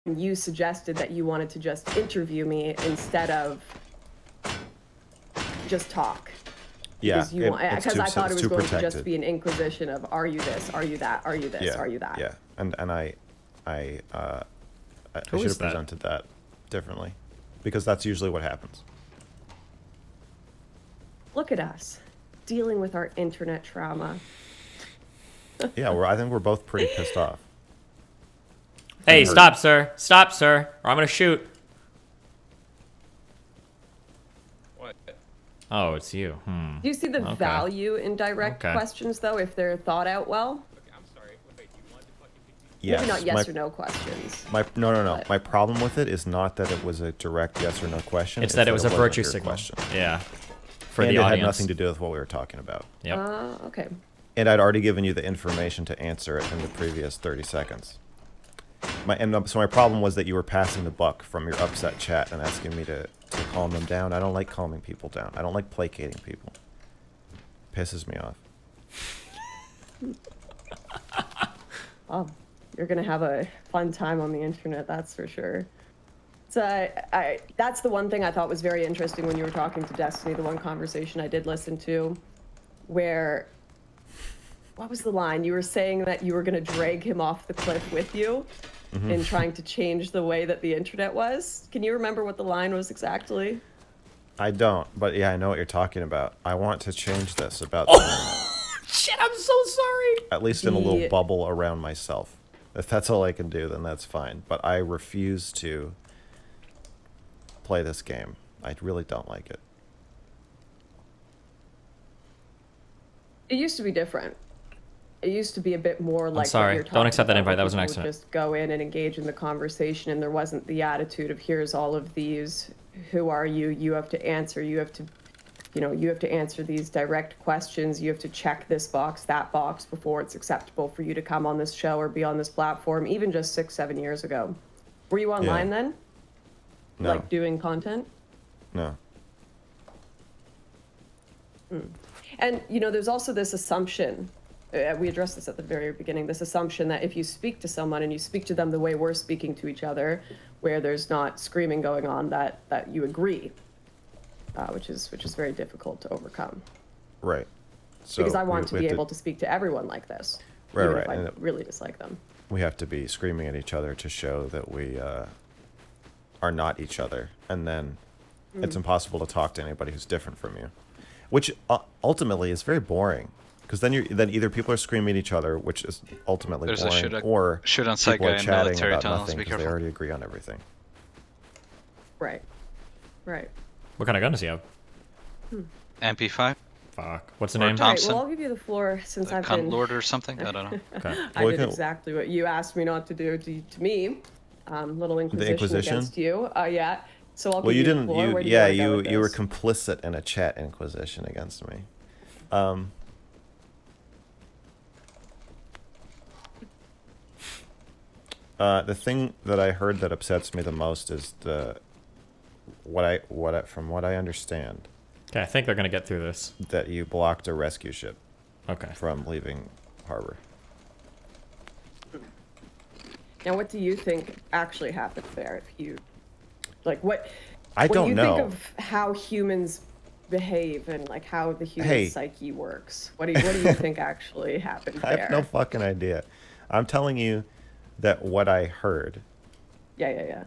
you suggested that you wanted to just interview me instead of just talk. Yeah, because I thought it was going protected. to just be an inquisition of, are you this, are you that, are you this, yeah, are you that? Yeah, and I should have presented that differently, because that's usually what happens. Look at us, dealing with our internet trauma. Yeah, I think we're both pretty pissed off. Hey, stop, sir. Stop, sir, or I'm gonna shoot. What? Oh, it's you. Do you see the value in direct questions, though, if they're thought out well? I'm sorry. Wait, you want to fucking pick Yes. Maybe not yes or no questions. No. My problem with it is not that it was a direct yes or no question. It's that it was a virtue signal. Question. Yeah. For and the it audience. had nothing to do with what we were talking about. Yep. Okay. And I'd already given you the information to answer it in the previous 30 seconds. So my problem was that you were passing the buck from your upset chat and asking me to calm them down. I don't like calming people down. I don't like placating people. Pisses me off. Oh, you're gonna have a fun time on the internet, that's for sure. So that's the one thing I thought was very interesting when you were talking to Destiny, the one conversation I did listen to, where, what was the line? You were saying that you were gonna drag him off the cliff with you in trying to change the way that the internet was. Can you remember what the line was exactly? I don't, but yeah, I know what you're talking about. I want to change this about the internet. Shit, I'm so sorry. At least in a little bubble around myself. If that's all I can do, then that's fine. But I refuse to play this game. I really don't like it. It used to be different. It used to be a bit more like. I'm sorry. Don't accept that invite. That was an accident. Just go in and engage in the conversation, and there wasn't the attitude of, here's all of these. Who are you? You have to answer. You have to, you have to answer these direct questions. You have to check this box, that box before it's acceptable for you to come on this show or be on this platform. Even just 6-7 years ago, were you online then? No. Like doing content? No. And there's also this assumption. We addressed this at the very beginning, this assumption that if you speak to someone and you speak to them the way we're speaking to each other, where there's not screaming going on, that you agree, which is very difficult to overcome. Right. So because I want to be able to speak to everyone like this, right, even right. if I really dislike them. We have to be screaming at each other to show that we are not each other, and then it's impossible to talk to anybody who's different from you, which ultimately is very boring. Because then either people are screaming at each other, which is ultimately boring, or people are chatting about nothing because they already agree on everything. Right. Right. What kind of gun does he have? MP5? Fuck. What's the name? Thompson? Right, well, I'll give you the floor since I've Cunt been... Lord or something? I don't know. Okay. I did exactly what you asked me not to do to me. Little Inquisition against you. Yeah. So I'll give you the floor. Where do you want to go with you were this? complicit in a chat Inquisition against me. The thing that I heard that upsets me the most is from what I understand. Okay, I think they're gonna get through this. That you blocked a rescue ship. Okay. From leaving harbor. Now, what do you think actually happened there? If you, like, what? I don't know. When you think of how humans behave and like how the human psyche works, what do you think actually happened there? I have no fucking idea. I'm telling you that what I heard. Yeah.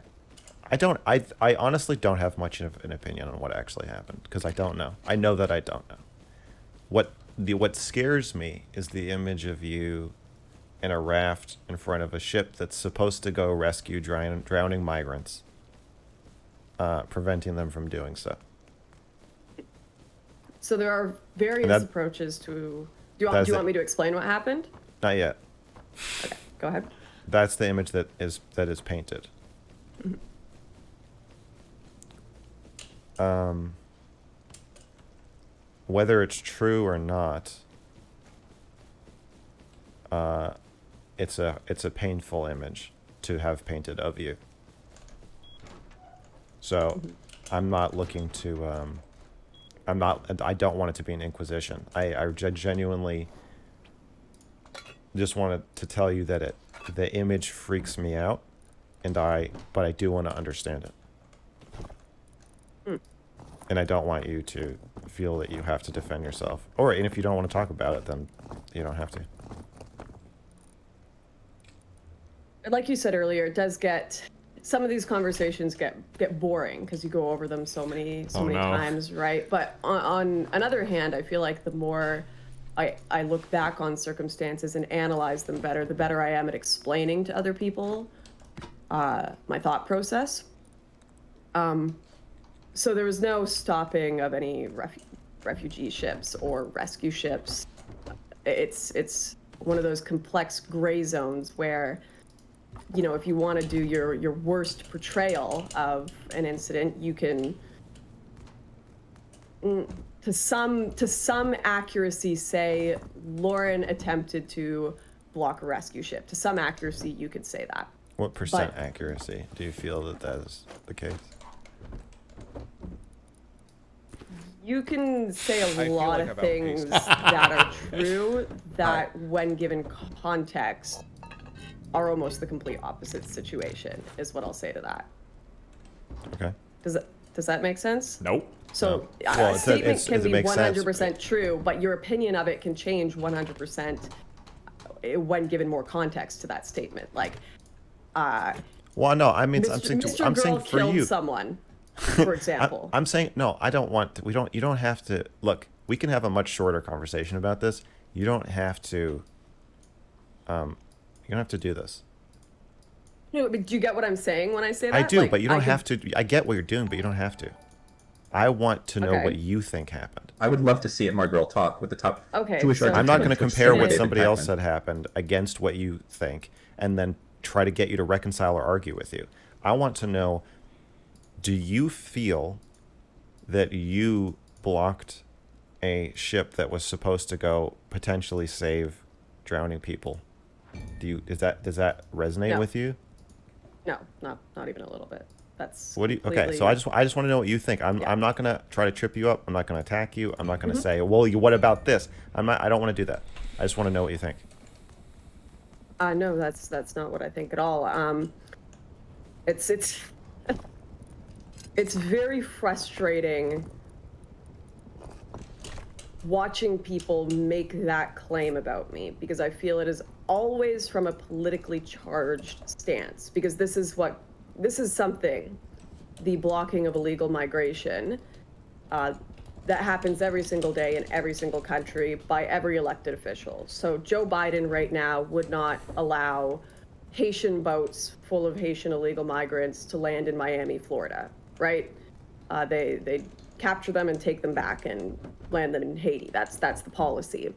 I honestly don't have much of an opinion on what actually happened because I don't know. I know that I don't know. What scares me is the image of you in a raft in front of a ship that's supposed to go rescue drowning migrants, preventing them from doing so. So there are various approaches to. Do you want me to explain what happened? Not yet. Okay, go ahead. That's the image that is painted. Whether it's true or not, it's a painful image to have painted of you. So, I'm not looking to. I don't want it to be an inquisition. I genuinely just wanted to tell you that the image freaks me out but I do want to understand it. And I don't want you to feel that you have to defend yourself. And if you don't want to talk about it, then you don't have to. Like you said earlier, it does get, some of these conversations get boring because you go over them so many times, right? But on another hand, I feel like the more I look back on circumstances and analyze them better, the better I am at explaining to other people my thought process. So there was no stopping of any refugee ships or rescue ships. It's one of those complex gray zones where, you know, if you want to do your worst portrayal of an incident, you can, to some accuracy, say Lauren attempted to block a rescue ship. To some accuracy, you could say that. What percent accuracy do you feel that is the case? You can say a lot of things that are true that, when given context, are almost the complete opposite situation, is what I'll say to that. Okay. Does that make sense? Nope. So No. Well, a statement can be 100% sense. true, but your opinion of it can change 100% when given more context to that statement. Like, well, no, I mean, Mr. I'm Girl saying for killed you. someone, for example. I'm saying no. I don't want to. You don't have to. Look, we can have a much shorter conversation about this. You don't have to. You don't have to do this. No, but do you get what I'm saying when I say that? I do, Like, but you don't have to. I get what you're doing, but you don't have to. I want to know Okay. what you think happened. I would love to see it, my girl, talk with the top Okay, Jewish so- Argentinians. I'm not going to compare what David somebody else Packman. said happened against what you think, and then try to get you to reconcile or argue with you. I want to know, do you feel that you blocked a ship that was supposed to go potentially save drowning people? Does that resonate No. with you? No, not even a little bit. That's Okay, completely- so I just want to know what you think. I'm not going to try to trip you up. I'm not going to attack you. I'm not going Mm-hmm. to say, "Well, what about this?" I don't want to do that. I just want to know what you think. No, that's not what I think at all. It's it's very frustrating watching people make that claim about me, because I feel it is always from a politically charged stance, because this is something, the blocking of illegal migration, that happens every single day in every single country by every elected official. So Joe Biden right now would not allow Haitian boats full of Haitian illegal migrants to land in Miami, Florida, right? They capture them and take them back and land them in Haiti. That's the policy.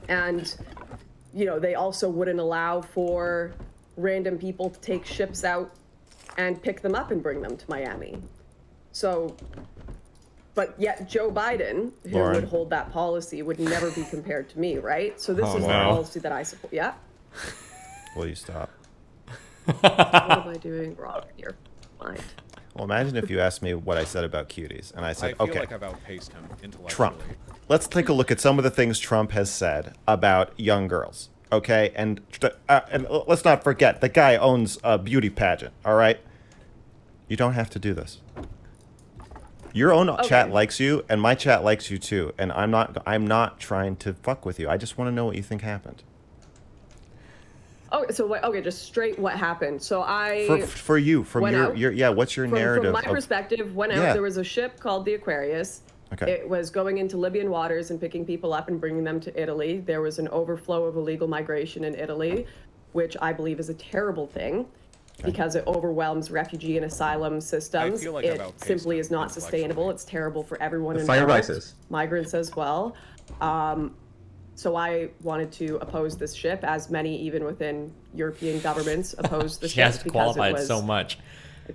And, you know, they also wouldn't allow for random people to take ships out and pick them up and bring them to Miami. So, but yet Joe Biden, who Lauren. would hold that policy, would never be compared to me, right? So this is the no. policy that I support. Yeah. Will you stop? What am I doing wrong in your mind? Well, imagine if you asked me what I said about cuties, and I I said, feel "Okay, like I've outpaced him intellectually. Trump. Let's take a look at some of the things Trump has said about young girls." Okay, and let's not forget the guy owns a beauty pageant. All right, you don't have to do this. Your own chat likes you, and my chat likes you too. And I'm not trying to fuck with you. I just want to know what you think happened. Oh, so what? Okay, just straight what happened. So For you, from went out. your what's your narrative? From my of- perspective, went out. Yeah. There was a ship called the Aquarius. Okay. It was going into Libyan waters and picking people up and bringing them to Italy. There was an overflow of illegal migration in Italy, which I believe is a terrible thing, because it overwhelms refugee and asylum systems. feel like I've It outpaced simply him is not sustainable. It's terrible for everyone The involved. fire rises. Migrants as well. So I wanted to oppose this ship, as many even within European governments opposed the She ship has because it qualified was so much.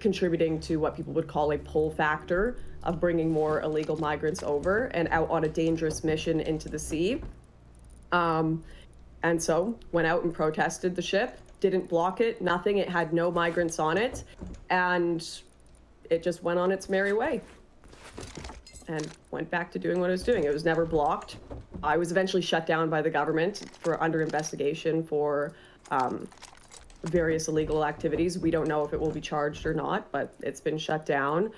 contributing to what people would call a pull factor of bringing more illegal migrants over and out on a dangerous mission into the sea. And so went out and protested the ship, didn't block it, nothing. It had no migrants on it, and it just went on its merry way and went back to doing what it was doing. It was never blocked. I was eventually shut down by the government for under investigation for various illegal activities. We don't know if it will be charged or not, but it's been shut down.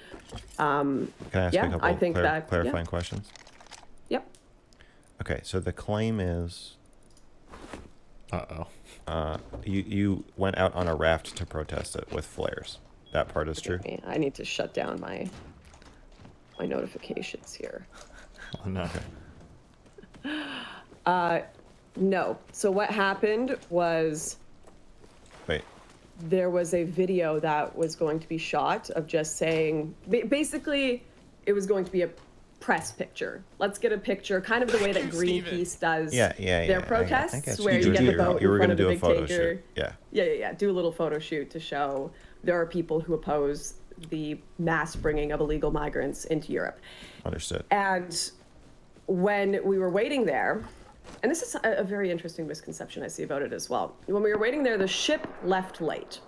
Can I ask Yeah, a couple I think that- clarifying questions? Yep. Okay, so the claim is you went out on a raft to protest it with flares. That part is true? I need to shut down my notifications here. Oh, no. No. So what happened was Wait. there was a video that was going to be shot of just saying, basically, it was going to be a press picture. Let's get a picture, kind of the way that Greenpeace does their protests, where you get the boat in front of the big tanker. Yeah. Do a little photo shoot to show there are people who oppose the mass bringing of illegal migrants into Europe. Understood. And when we were waiting there, and this is a very interesting misconception I see about it as well. When we were waiting there, the ship left late.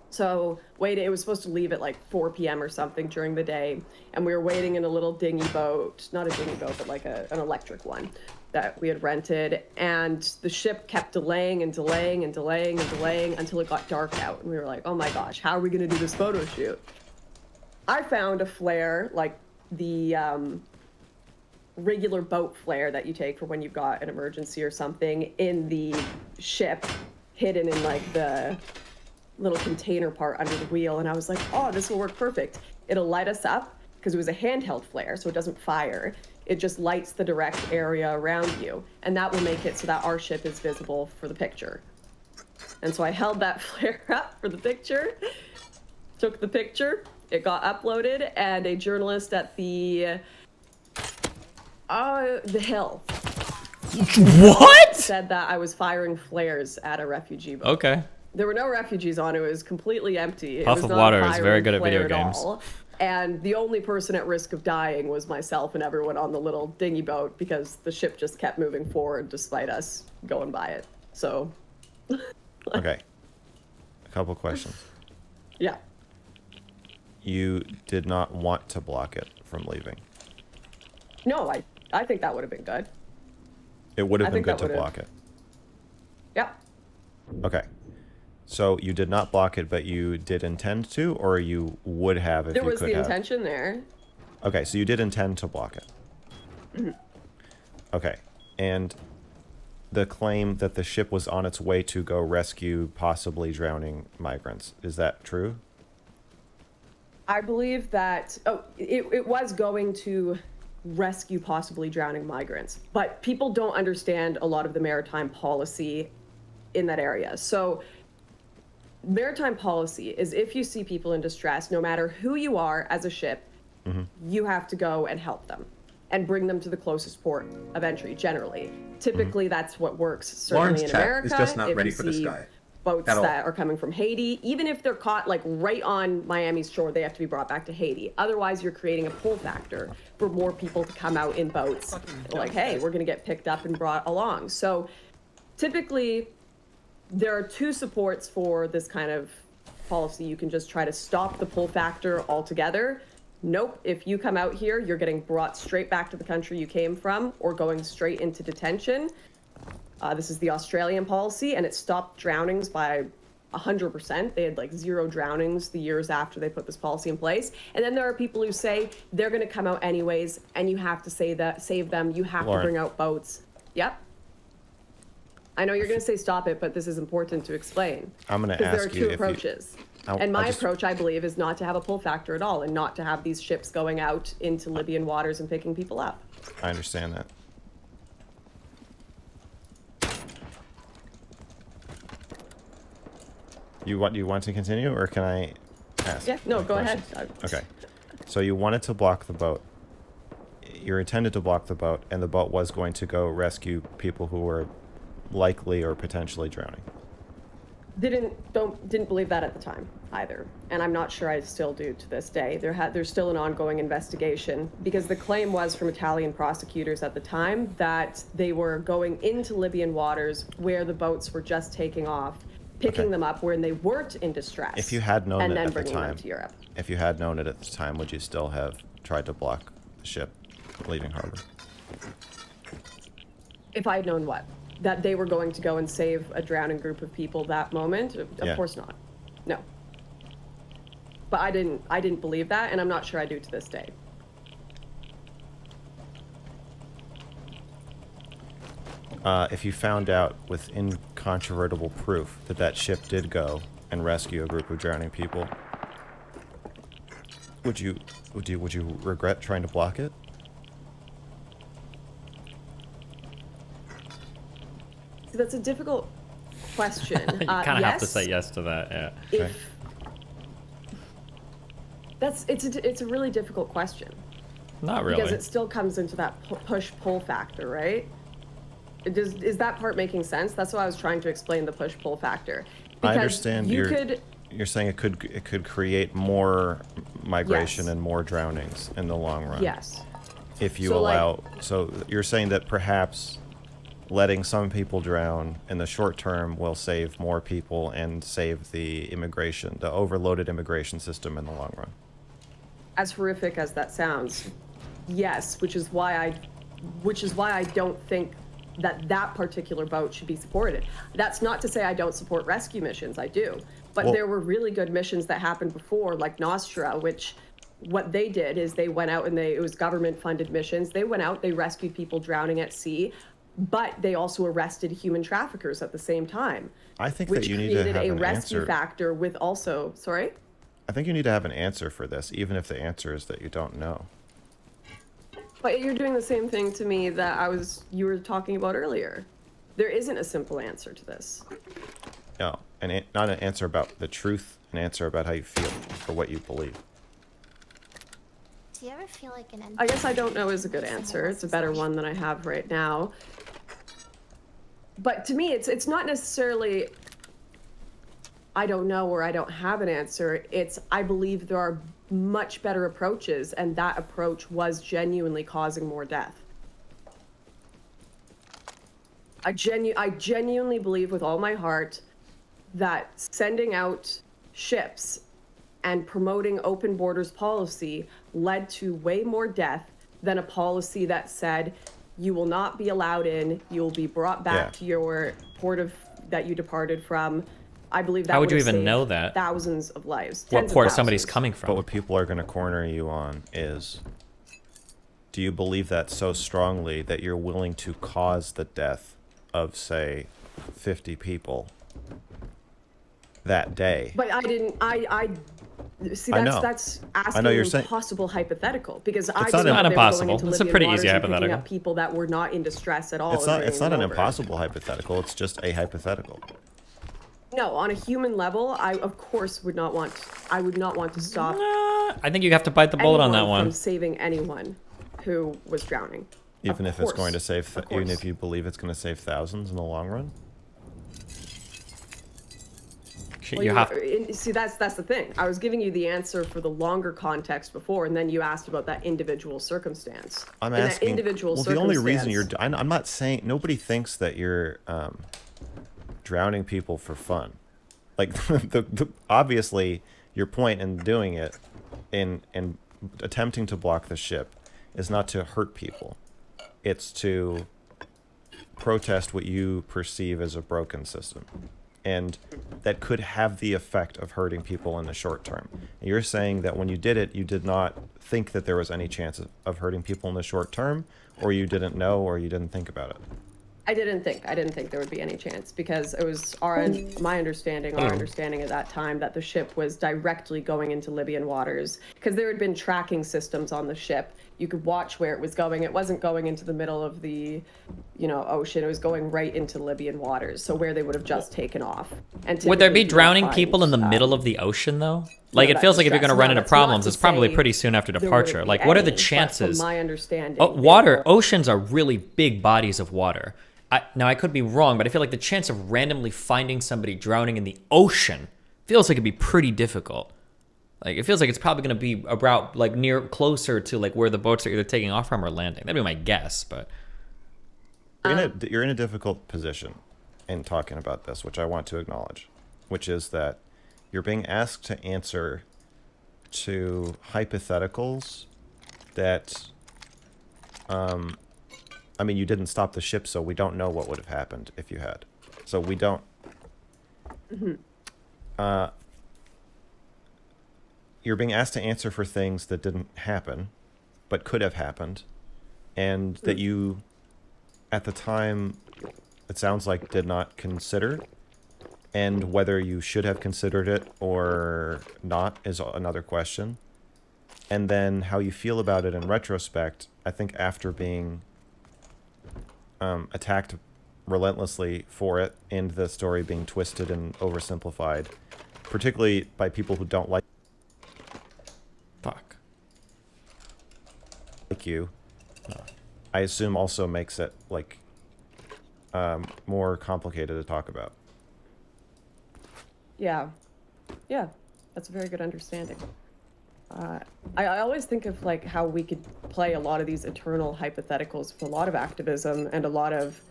So it was supposed to leave at like 4 p.m. or something during the day. And we were waiting in a little dinghy boat, not a dinghy boat, but like an electric one that we had rented. And the ship kept delaying and delaying and delaying and delaying until it got dark out. And we were like, oh my gosh, how are we going to do this photo shoot? I found a flare, like the regular boat flare that you take for when you've got an emergency or something, in the ship, hidden in like the little container part under the wheel. And I was like, oh, this will work perfect. It'll light us up, because it was a handheld flare, so it doesn't fire. It just lights the direct area around you, and that will make it so that our ship is visible for the picture. And so I held that flare up for the picture, took the picture, it got uploaded, and a journalist at the Hill What? said that I was firing flares at a refugee boat. Okay. There were no refugees on it. It was completely empty. Puff It was of not Water a is very good at firing video flare games. all. And the only person at risk of dying was myself and everyone on the little dinghy boat, because the ship just kept moving forward despite us going by it. So, Okay. A couple questions. yeah. You did not want to block it from leaving. No, I think that would have been good. It would have I been think good that to would've- block it. Yeah. Okay. So you did not block it, but you did intend to, or you would have if There you was could the have? intention there. Okay, so you did intend to block it. Mm-hmm. Okay. And the claim that the ship was on its way to go rescue possibly drowning migrants, is that true? I believe that, it was going to rescue possibly drowning migrants, but people don't understand a lot of the maritime policy in that area. So maritime policy is, if you see people in distress, no matter who you are as a ship, you have to go and help them and bring them to the closest port of entry, generally. Typically, that's what works, certainly Lauren's in chat America. is just not if ready you for this see guy. boats At all. that are coming from Haiti, even if they're caught like right on Miami's shore, they have to be brought back to Haiti. Otherwise, you're creating a pull factor for more people to come out in boats. Like, hey, we're going to get picked up and brought along. So typically, there are two supports for this kind of policy. You can just try to stop the pull factor altogether. Nope, if you come out here, you're getting brought straight back to the country you came from, or going straight into detention. This is the Australian policy, and it stopped drownings by 100%. They had like 0 drownings the years after they put this policy in place. And then there are people who say they're going to come out anyways, and you have to save them. You have Lauren. to bring out boats. Yep. I know you're going to say stop it, but this is important to explain. I'm going to Because there are ask you two if approaches. I And my just- approach, I believe, is not to have a pull factor at all, and not to have these ships going out into Libyan waters and picking people up. I understand that. You want to continue, or can I ask? Yeah, no, my go ahead. questions? Okay. So you wanted to block the boat. You intended to block the boat, and the boat was going to go rescue people who were likely or potentially drowning. Didn't believe that at the time either, and I'm not sure I still do to this day. There's still an ongoing investigation, because the claim was from Italian prosecutors at the time that they were going into Libyan waters where the boats were just taking off, picking them up when they weren't in distress. If you had known and it then at the bringing them time, to Europe. if you had known it at the time, would you still have tried to block the ship leaving harbor? If I had known what? that they were going to go and save a drowning group of people that moment. Of Yeah. course not. No. But I didn't believe that, and I'm not sure I do to this day. If you found out with incontrovertible proof that that ship did go and rescue a group of drowning people, would you regret trying to block it? So that's a difficult question. You kind of have to yes, say yes to that. Yeah. Okay. It's a really difficult question. Not really. Because it still comes into that push-pull factor, right? Is that part making sense? That's why I was trying to explain the push-pull factor. I Because understand you're saying it could create more migration Yes. and more drownings in the long run. Yes. If you So, like- allow, so you're saying that perhaps letting some people drown in the short term will save more people and save the overloaded immigration system in the long run. As horrific as that sounds, yes, which is why I don't think that particular boat should be supported. That's not to say I don't support rescue missions. I do. But Well- there were really good missions that happened before, like Nostra, which what they did is they went out and it was government funded missions. They went out, they rescued people drowning at sea, but they also arrested human traffickers at the same time. I think which that you need to created have a an rescue answer. factor with also, sorry? I think you need to have an answer for this, even if the answer is that you don't know. But you're doing the same thing to me that you were talking about earlier. There isn't a simple answer to this. No, not an answer about the truth, an answer about how you feel or what you believe. Do you ever feel like an I guess I don't know is a good answer. It's a better one than I have right now. But to me, it's not necessarily I don't know or I don't have an answer. It's I believe there are much better approaches, and that approach was genuinely causing more death. I genuinely believe with all my heart that sending out ships and promoting open borders policy led to way more death than a policy that said you will not be allowed in, you will be brought back to your port that you departed from. I believe that How would you have even saved know that? thousands of lives. What Tens of port somebody's thousands. coming But from? what people are going to corner you on is, do you believe that so strongly that you're willing to cause the death of, say, 50 people that day? But I didn't. I see. I That's know. that's I asking know you're an saying- impossible hypothetical because I not believe not they were impossible. going into It's a Libyan pretty waters easy and picking hypothetical. up people that were not in distress at all. It's and not bringing an them over. impossible hypothetical. It's just a hypothetical. No, on a human level, I of course would not want. I would not want to stop I think you have to bite the bullet on that anyone one. from saving anyone who was drowning. Even Of if it's going to course. save, Of even course. if you believe it's going to save thousands in the long run. Shit, Well, you have. see, that's the thing. I was giving you the answer for the longer context before, and then you asked about that individual circumstance. I'm In that asking. individual Well, the only reason circumstance- I'm not saying nobody thinks that you're drowning people for fun. Like obviously your point in doing it, in attempting to block the ship, is not to hurt people. It's to protest what you perceive as a broken system. And that could have the effect of hurting people in the short term. And you're saying that when you did it, you did not think that there was any chance of hurting people in the short term, or you didn't know, or you didn't think about it. I didn't think there would be any chance because it was our understanding at that time that the ship was directly going into Libyan waters because there had been tracking systems on the ship. You could watch where it was going. It wasn't going into the middle of the, ocean. It was going right into Libyan waters, so where they would have just taken off. And Would there be typically you drowning find, people in the middle of the ocean, though? Like, it that feels like if you're distress. going to run No, into that's not problems, to it's probably say pretty soon after there departure. wouldn't Like, be what are the any, but chances? From my understanding, Oh, water, oceans are really big bodies of water. Now, I could be wrong, but I feel like the chance of randomly finding somebody drowning in the ocean feels like it'd be pretty difficult. Like, it feels like it's probably going to be about, like, closer to, like, where the boats are either taking off from or landing. That'd be my guess, but... You're in a difficult position in talking about this, which I want to acknowledge, which is that you're being asked to answer to hypotheticals that I mean, you didn't stop the ship, so we don't know what would have happened if you had. So we don't. You're being asked to answer for things that didn't happen, but could have happened, and that you, at the time, it sounds like did not consider. And whether you should have considered it or not is another question. And then how you feel about it in retrospect, I think after being attacked relentlessly for it and the story being twisted and oversimplified, particularly by people who don't like you, I assume also makes it like more complicated to talk about. Yeah, that's a very good understanding. I always think of like how we could play a lot of these eternal hypotheticals with a lot of activism and a lot of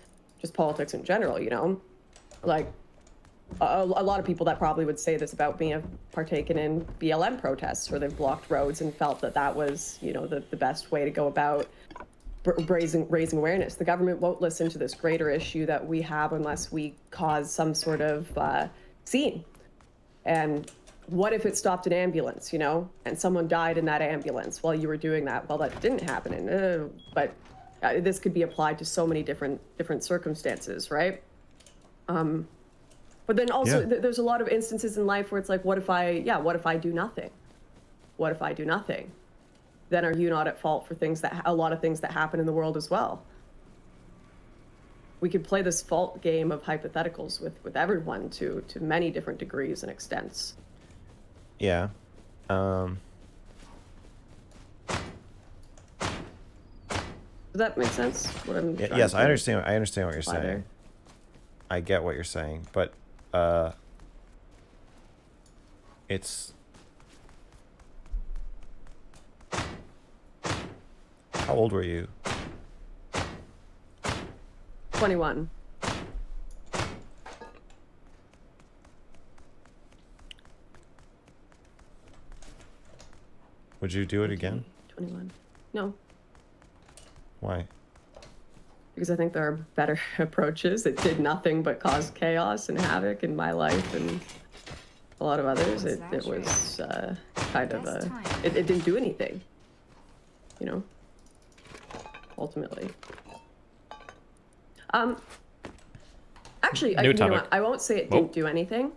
just politics in general, you know? Like, a lot of people that probably would say this about me have partaken in BLM protests where they've blocked roads and felt that that was, you know, the best way to go about raising awareness. The government won't listen to this greater issue that we have unless we cause some sort of scene. And what if it stopped an ambulance, you know, and someone died in that ambulance while you were doing that? Well, that didn't happen, but this could be applied to so many different circumstances, right? But then also, there's a lot of instances in life where it's like, what if I do nothing? What if I do nothing? Then are you not at fault for a lot of things that happen in the world as well? We could play this fault game of hypotheticals with everyone to many different degrees and extents. Yeah. Does that make sense? What I'm Yes, I to understand. I understand what you're apply saying. there? I get what you're saying, but it's how old were you? 21. Would you do it again? 21. No, Why? because I think there are better approaches. It did nothing but cause chaos and havoc in my life and a lot of others. It was kind of it didn't do anything, you know, ultimately. Actually, you know what? I won't say it didn't do anything,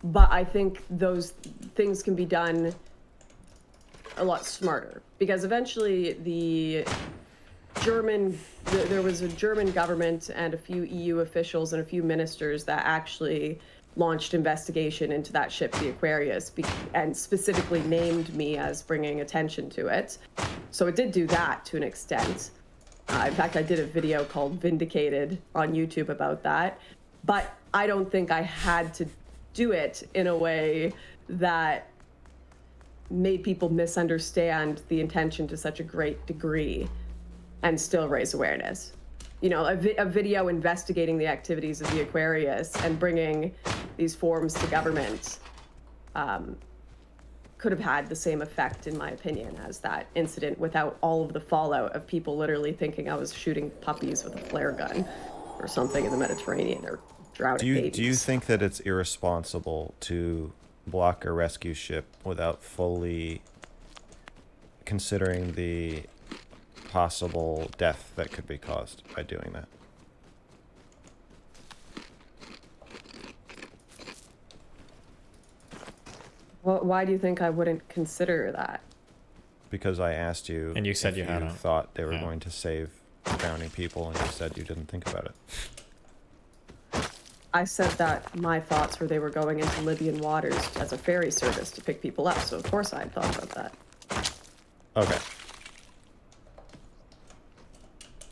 but I think those things can be done a lot smarter, because eventually there was a German government and a few EU officials and a few ministers that actually launched investigation into that ship, the Aquarius, and specifically named me as bringing attention to it. So it did do that to an extent. In fact, I did a video called Vindicated on YouTube about that. But I don't think I had to do it in a way that made people misunderstand the intention to such a great degree and still raise awareness. You know, a video investigating the activities of the Aquarius and bringing these forms to government could have had the same effect, in my opinion, as that incident, without all of the fallout of people literally thinking I was shooting puppies with a flare gun or something in the Mediterranean or drowning babies. Do you think that it's irresponsible to block a rescue ship without fully considering the possible death that could be caused by doing that? Well, why do you think I wouldn't consider that? Because I asked you, And you said if you hadn't. thought they were going to save drowning people, and you said you didn't think about it. I said that my thoughts were they were going into Libyan waters as a ferry service to pick people up, so of course I had thought about that. Okay.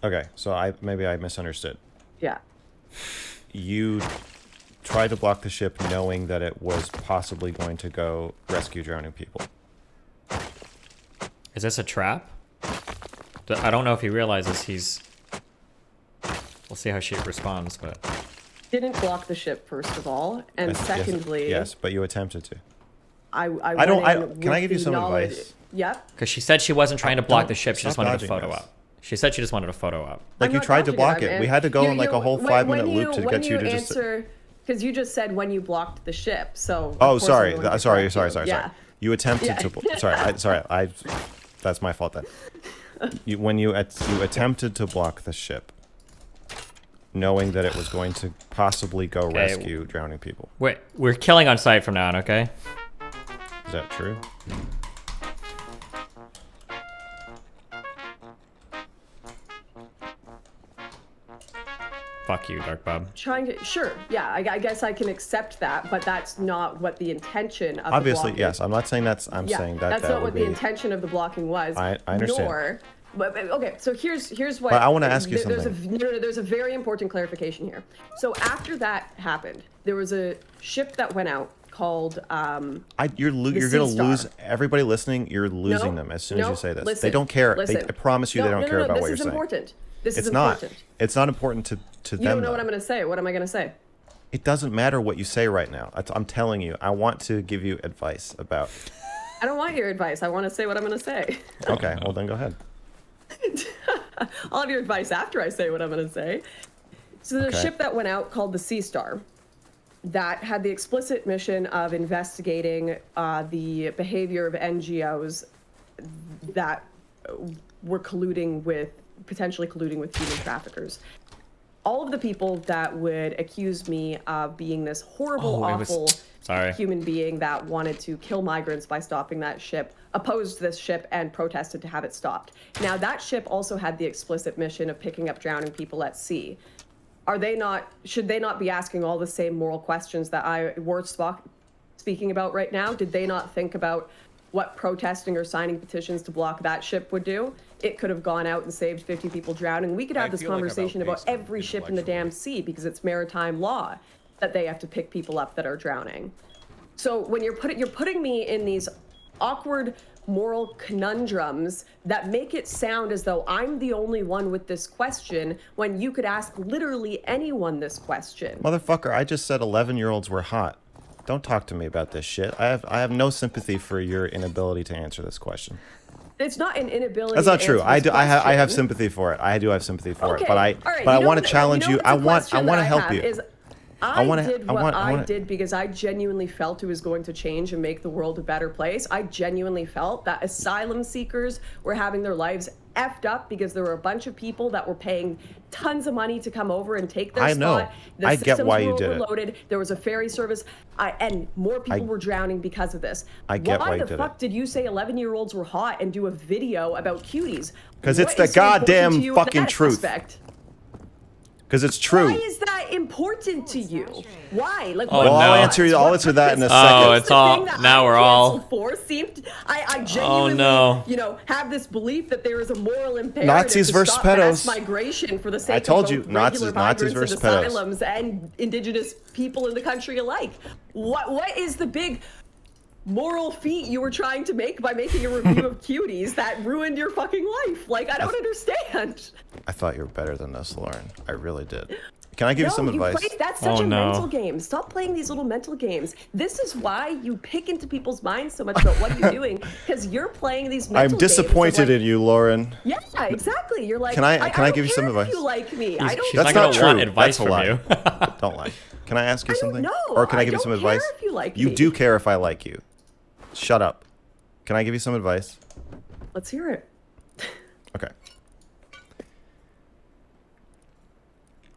Okay, so maybe I misunderstood. Yeah. You tried to block the ship knowing that it was possibly going to go rescue drowning people. Is this a trap? I don't know if he realizes we'll see how she responds, but... Didn't block the ship, first of all, and secondly... Yes, but you attempted to. Can I give you some advice? Yep. Because she said she wasn't trying to block the ship, she just wanted a photo op. She said she just wanted a photo up. Like, I'm you not tried to dodging block it, it. man. We had to go in like a whole 5-minute when loop to get you to just. answer, because you just said when you blocked the ship. So. of Oh, course I'm sorry. going to Sorry. correct you. Yeah. You attempted Yeah. to. Sorry. That's my fault then. When you attempted to block the ship, knowing that it was going to possibly go rescue drowning people. Wait, we're killing on sight from now on, okay? Is that true? Fuck you, Dark Bob. Trying to, sure, yeah, I guess I can accept that, but that's not what the intention of Obviously, the blocking. yes. I'm not saying that's. I'm saying that that's that not would what be. the intention of the blocking was. I understand. Nor, but okay, so here's what. But I wanna ask you there's something. There's a very important clarification here. So after that happened, there was a ship that went out called. You're Sea gonna Star. lose everybody listening. You're losing them as soon as you say this. They don't care. Listen. I promise you, they don't care about what you're saying. Important. This It's is not. important. It's not important to You them. don't know though. what I'm going to say. What am I going to say? It doesn't matter what you say right now. I'm telling you. I want to give you advice about. I don't want your advice. I want to say what I'm going to say. Okay, well then go ahead. I'll have your advice after I say what I'm going to say. So the Okay. ship that went out called the Sea Star that had the explicit mission of investigating the behavior of NGOs that were potentially colluding with human traffickers. All of the people that would accuse me of being this horrible, awful human being that wanted to kill migrants by stopping that ship, opposed this ship and protested to have it stopped. Now, that ship also had the explicit mission of picking up drowning people at sea. Should they not be asking all the same moral questions that we're speaking about right now? Did they not think about what protesting or signing petitions to block that ship would do? It could have gone out and saved 50 people drowning. We could have this conversation about every ship in the damn sea because it's maritime law that they have to pick people up that are drowning. So when you're putting me in these awkward moral conundrums that make it sound as though I'm the only one with this question when you could ask literally anyone this question. Motherfucker, I just said 11-year-olds were hot. Don't talk to me about this shit. I have no sympathy for your inability to answer this question. It's not an inability. That's not to true. answer this I have question. sympathy for it. I do have sympathy for Okay, it. But I all right, but I you know want to what- challenge you. know I what's the want question to that help have you. is I did because I genuinely felt it was going to change and make the world a better place. I genuinely felt that asylum seekers were having their lives effed up because there were a bunch of people that were paying tons of money to come over and take their I know. spot. The I get systems why were you did it. overloaded. There was a ferry service, and more people were drowning because of this. I get why you the did fuck it. did you say 11-year-olds were hot and do a video about cuties? Because it's What the is so important goddamn to you in fucking that truth. aspect? Because it's true. Why is that important to you? Why? Like, Oh, what no. I'll purpose? answer you. I'll What answer that in a purpose? second. Oh, What's it's the all- thing that now I'm we're all- canceled for? I genuinely, have this belief that there is a moral imperative Nazis to versus stop mass pedos. migration for the sake I told of you, both Nazis regular migrants versus and pedos. asylums and indigenous people in the country alike. What is the big moral feat you were trying to make by making a review of cuties that ruined your fucking life? Like, I don't understand. I thought you were better than this, Lauren. I really did. Can I give you some No, advice? That's such Oh, a no. mental game. Stop playing these little mental games. This is why you pick into people's minds so much about what you're doing, because you're playing these mental I'm games of, disappointed like, in you, Lauren. Yeah, exactly. You're like, Can I don't give you some care if advice? you like me. I don't She's That's not not gonna want true. advice That's a from lie. you. Don't lie. Can I ask you I don't something? know. Or can I give you don't some care advice? if you like You me. do care if I like you. Shut up. Can I give you some advice? Let's hear it. Okay.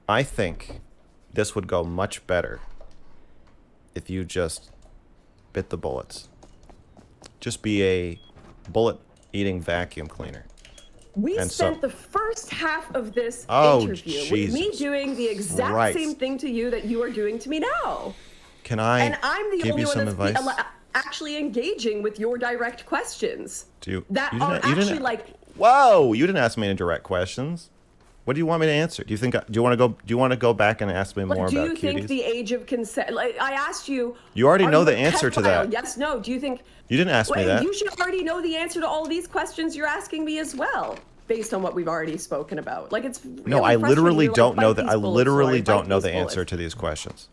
I think this would go much better if you just bit the bullets. Just be a bullet-eating vacuum cleaner. We And spent so- the first half of this Oh, interview with me Jesus doing the exact Christ. same thing to you that you are doing to me now. Can I And I'm the give only you one some that's advice? actually engaging with your direct questions. Do you, That you are didn't- you didn't- actually like, Whoa! You didn't ask me any direct questions. What do you want me to answer? Do you want to go back and ask me more do about you cuties? think the age of consent? Like, I asked you. You already are know you the a answer to pedophile? that. Yes, no. Do you think? You didn't ask me that. You should already know the answer to all these questions you're asking me as well, based on what we've already spoken about. Like, it's really No, I frustrating. literally You're like, don't know "Bite that. these I bullets, literally Lori, don't bite know these the answer bullets." to these questions.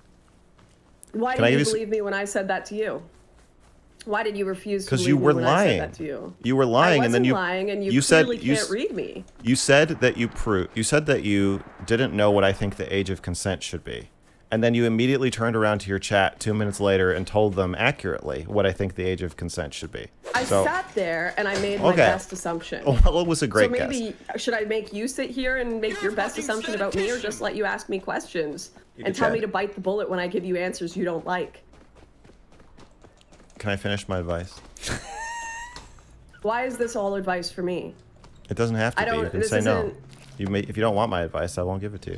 Why Can I didn't give you you some- believe me when I said that to you? Why did you refuse to Because believe you me were when I lying. said that to you? You were lying, I and then you wasn't lying, and you you said clearly you can't read me. You said that you said that you didn't know what I think the age of consent should be. And then you immediately turned around to your chat 2 minutes later and told them accurately what I think the age of consent should be. I So, sat there and I made my Okay. best assumption. well, it was a great So guess. maybe should I make you sit here and make your best assumption about me, or just let you ask me questions You and could tell me chat. to bite the bullet when I give you answers you don't like? Can I finish my advice? Why is this all advice for me? It doesn't have to I be. don't- You can this say no. isn't- If you don't want my advice, I won't give it to you.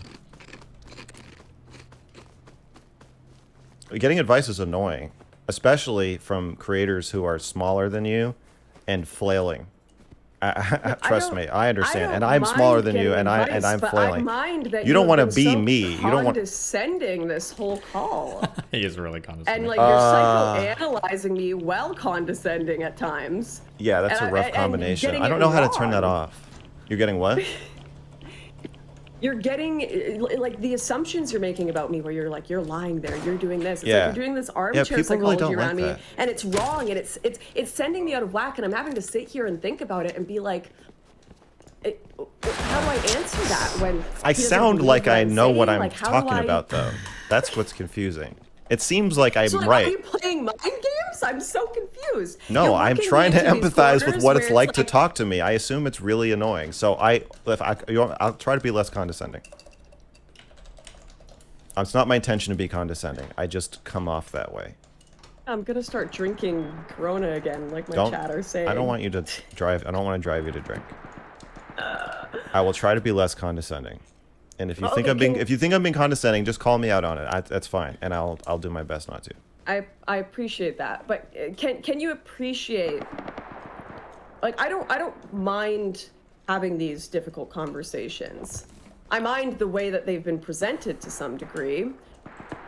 Getting advice is annoying, especially from creators who are smaller than you and flailing. Trust me, I understand. And I'm smaller than you, and I'm flailing. I mind that You don't want wanna to be me. You don't want- condescending this whole call. He is really condescending. And like you're psychoanalyzing me, well condescending at times. Yeah, that's And a rough and combination. getting I don't it know how to turn that wrong. off. You're getting what? You're getting like the assumptions you're making about me, where you're like, you're lying there, you're doing this. It's Yeah. like you're doing this armchair people really psychology don't like around me, that. and it's wrong, and it's sending me out of whack, and I'm having to sit here and think about it and be like, how do I answer that when I he doesn't sound believe like what I know what saying? I'm Like, how do talking I- about, though. That's what's confusing. It seems like I'm So, like, right. Are you playing mind games? I'm so confused. No, You're I'm looking trying to into these empathize with corners what where it's like to talk to me. I assume it's really annoying. So I'll try to be less condescending. It's not my intention to be condescending. I just come off that way. I'm gonna start drinking Corona again, like my Don't. chatter's saying. I don't want you to drive. I don't want to drive you to drink. I will try to be less condescending. And if you think I'm being condescending, just call me out on it. That's fine, and I'll do my best not to. I appreciate that, but can you appreciate? Like I don't mind having these difficult conversations. I mind the way that they've been presented to some degree,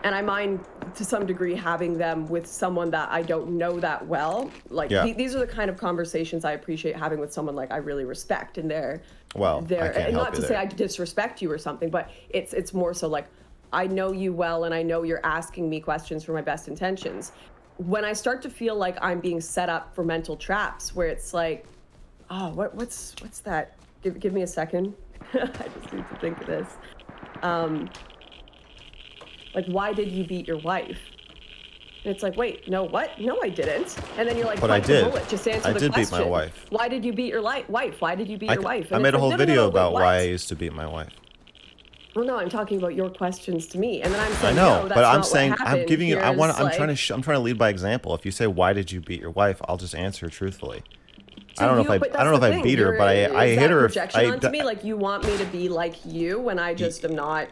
and I mind to some degree having them with someone that I don't know that well. Like Yeah. these are the kind of conversations I appreciate having with someone like I really respect, and they're Well, I can't and help not you to say there. I disrespect you or something, but it's more so like I know you well, and I know you're asking me questions for my best intentions. When I start to feel like I'm being set up for mental traps, where it's like, oh, what's that? Give me a second. I just need to think of this. Like, why did you beat your wife? And it's like, wait, no, what? No, I didn't. And then you're like, But I bite the did. bullet, just answer I the did beat question. my wife. Why did you beat your wife? Why did you beat your wife? I And made it's a like, whole no, no, no, video wait, about what? why I used to beat my wife. Well, no, I'm talking about your questions to me, and then I'm I saying, know, no, that's but I'm not what saying I'm happened. giving you. Here's, I'm like- trying to lead by example. If you say why did you beat your wife, I'll just answer truthfully. So I don't know you- if but I don't know if that's I the beat her, thing. but I Is hit that her. projection onto me, like you want me to be like you when I just am not.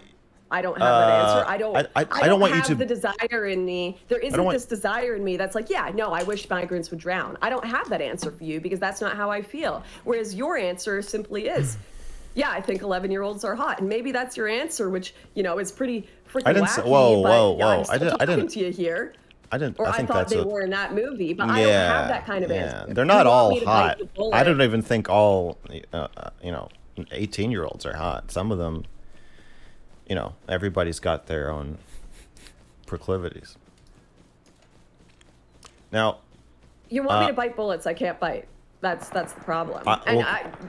I don't have that answer. I don't. I don't want you have to- the desire in me. There isn't want- this desire in me that's like, yeah, no, I wish migrants would drown. I don't have that answer for you because that's not how I feel. Whereas your answer simply is, yeah, I think 11-year-olds are hot, and maybe that's your answer, which is pretty freaking I didn't wacky. say- whoa, but whoa, I'm whoa. still I talking didn't- to you here. I didn't. Or I I think thought that's they a. were in that movie, but I don't have that kind of answer. They're You not want all me to bite hot. the bullet. I don't even think all 18-year-olds are hot. Some of them, everybody's got their own proclivities. Now, You want me to bite bullets? I can't bite. That's the problem.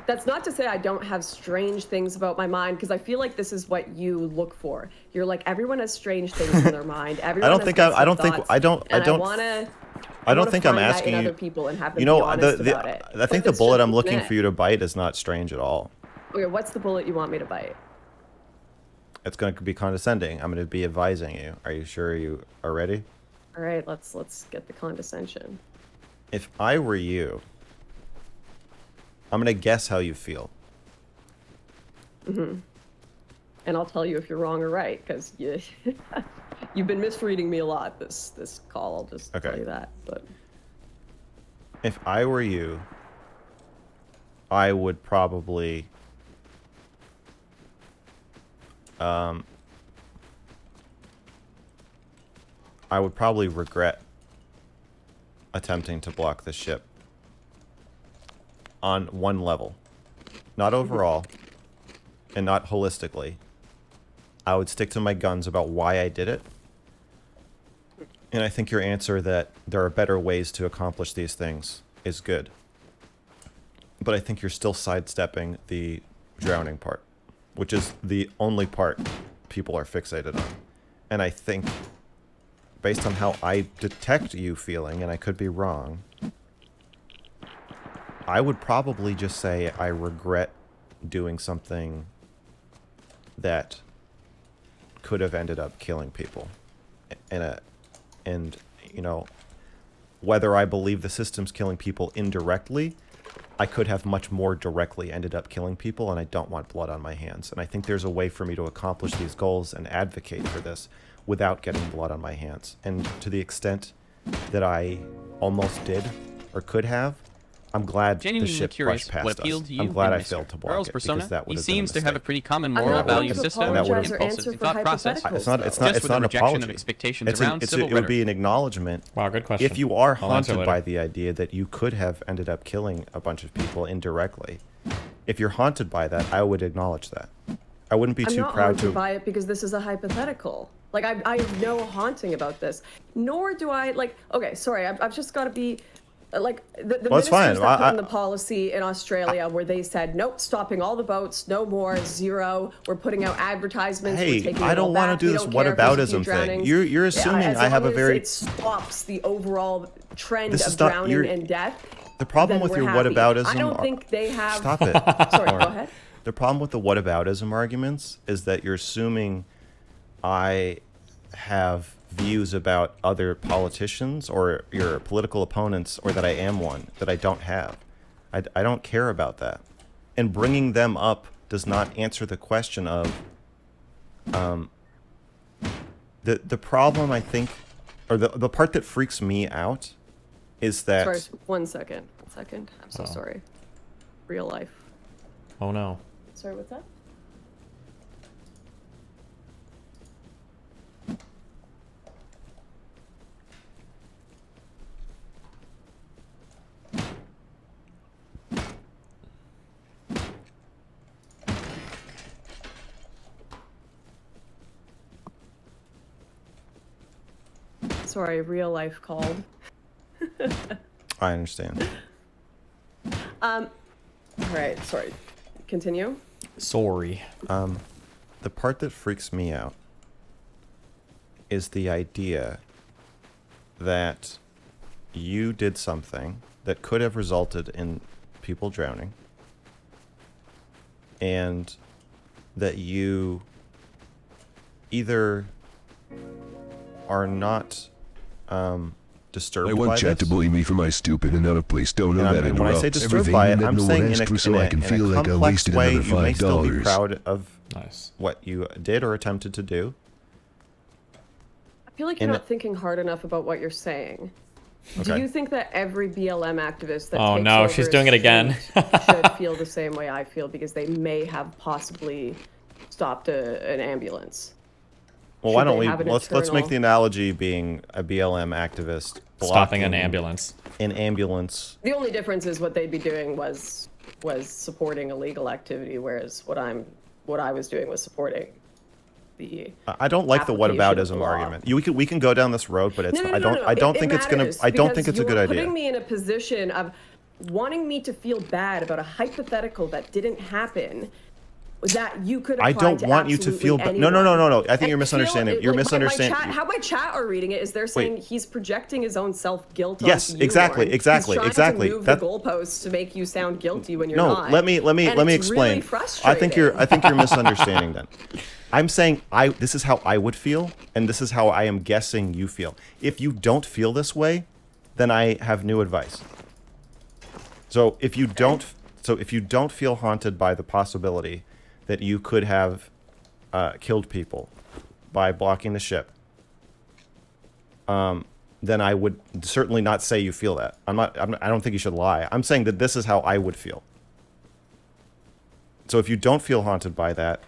That's not to say I don't have strange things about my mind, because I feel like this is what you look for. You're like, everyone has strange things in their mind. Everyone don't has think thoughts, I don't think and I don't I wanna think I'm find that asking in you. other people and have them be honest about it. I think But the it's bullet just I'm looking admit. for you to bite is not strange at all. Okay, what's the bullet you want me to bite? It's going to be condescending. I'm going to be advising you. Are you sure you are ready? All right, let's get the condescension. If I were you, I'm going to guess how you feel. And I'll tell you if you're wrong or right, because you've been misreading me a lot this call. I'll just Okay. tell you that. But If I were you, I would probably regret attempting to block the ship on one level. Not overall, and not holistically. I would stick to my guns about why I did it. And I think your answer that there are better ways to accomplish these things is good. But I think you're still sidestepping the drowning part, which is the only part people are fixated on. And I think, based on how I detect you feeling, and I could be wrong, I would probably just say I regret doing something that could have ended up killing people. And you know, whether I believe the system's killing people indirectly, I could have much more directly ended up killing people, and I don't want blood on my hands. And I think there's a way for me to accomplish these goals and advocate for this without getting blood on my hands. And to the extent that I almost did or could have, I'm glad the Genuinely ship curious brushed past what appealed us. to you I'm glad in I Mr. failed to block Girl's it persona. because that would He have been a seems to have a mistake. pretty common I'm moral not value willing to system, And that apologize or impulses, answer and for thought process. hypotheticals, It's not. It's though. not. Just It's with not a an rejection of apology. expectations It's around civil it would be rhetoric. an acknowledgement. Wow, good question. If you are I'll answer haunted later. by the idea that you could have ended up killing a bunch of people indirectly, if you're haunted by that, I would acknowledge that. I wouldn't be I'm too not proud haunted to. by it because this is a hypothetical. Like, I have no haunting about this. Nor do I, like, okay, sorry, I've just got to be, like, the Well, it's ministers fine. that put in the policy in Australia where they said, nope, stopping all the boats, no more, zero. We're putting out advertisements. Hey, we're taking I it all don't wanna back. do We this don't care if there's a few whataboutism thing. drownings. You're assuming as I have long a as very. it stops the overall trend This of is not- drowning you're- and death. The problem then with we're your happy. whataboutism. I don't think they have. Stop it. Sorry, Lauren. go ahead. The problem with the whataboutism arguments is that you're assuming I have views about other politicians or your political opponents, or that I am one that I don't have. I don't care about that. And bringing them up does not answer the question of the problem, I think, or the part that freaks me out is that Sorry, 1 second. 1 second. I'm so Oh. sorry. Real life. Oh no. Sorry, what's that? Sorry, real life called. I understand. All right, sorry. Continue. Sorry. The part that freaks me out is the idea that you did something that could have resulted in people drowning, and that you either are not disturbed I by want chat this. to bully me for my stupid and out of place tone And that I'm- when I say interrupts disturbed everything by it, that I'm no one saying asked for, so I can feel like I complex wasted way, another you may still be $5. proud of Nice. what you did or attempted to do. I feel like you're And- not thinking hard enough about what you're saying. Do Okay. you think that every BLM activist that Oh, takes no, over she's a doing it again. street should feel the same way I feel because they may have possibly stopped an ambulance? Well, why Should don't they we have an let's make internal- the analogy being a BLM activist Stopping an blocking ambulance. an ambulance. The only difference is what they'd be doing was supporting illegal activity, whereas what I was doing was supporting the. I don't like the application of the whataboutism law. argument. We can go down this road, but it's No, I don't it think it's gonna matters I don't because think it's a good you're idea. Putting me in a position of wanting me to feel bad about a hypothetical that didn't happen. That you could. I apply don't to want you to absolutely feel bad. anyone. No. I think And you're misunderstanding. feel- You're like, misunderstanding. How my chat are reading it is they're saying he's projecting his own self guilt. Yes, onto you, exactly, Lauren. exactly, He's exactly. trying to move That- the goalposts to make you sound guilty when you're No, not. let me And explain. it's really frustrating. I think you're misunderstanding then. I'm saying this is how I would feel, and this is how I am guessing you feel. If you don't feel this way, then I have new advice. So if you don't feel haunted by the possibility that you could have killed people by blocking the ship, then I would certainly not say you feel that. I don't think you should lie. I'm saying that this is how I would feel. So if you don't feel haunted by that,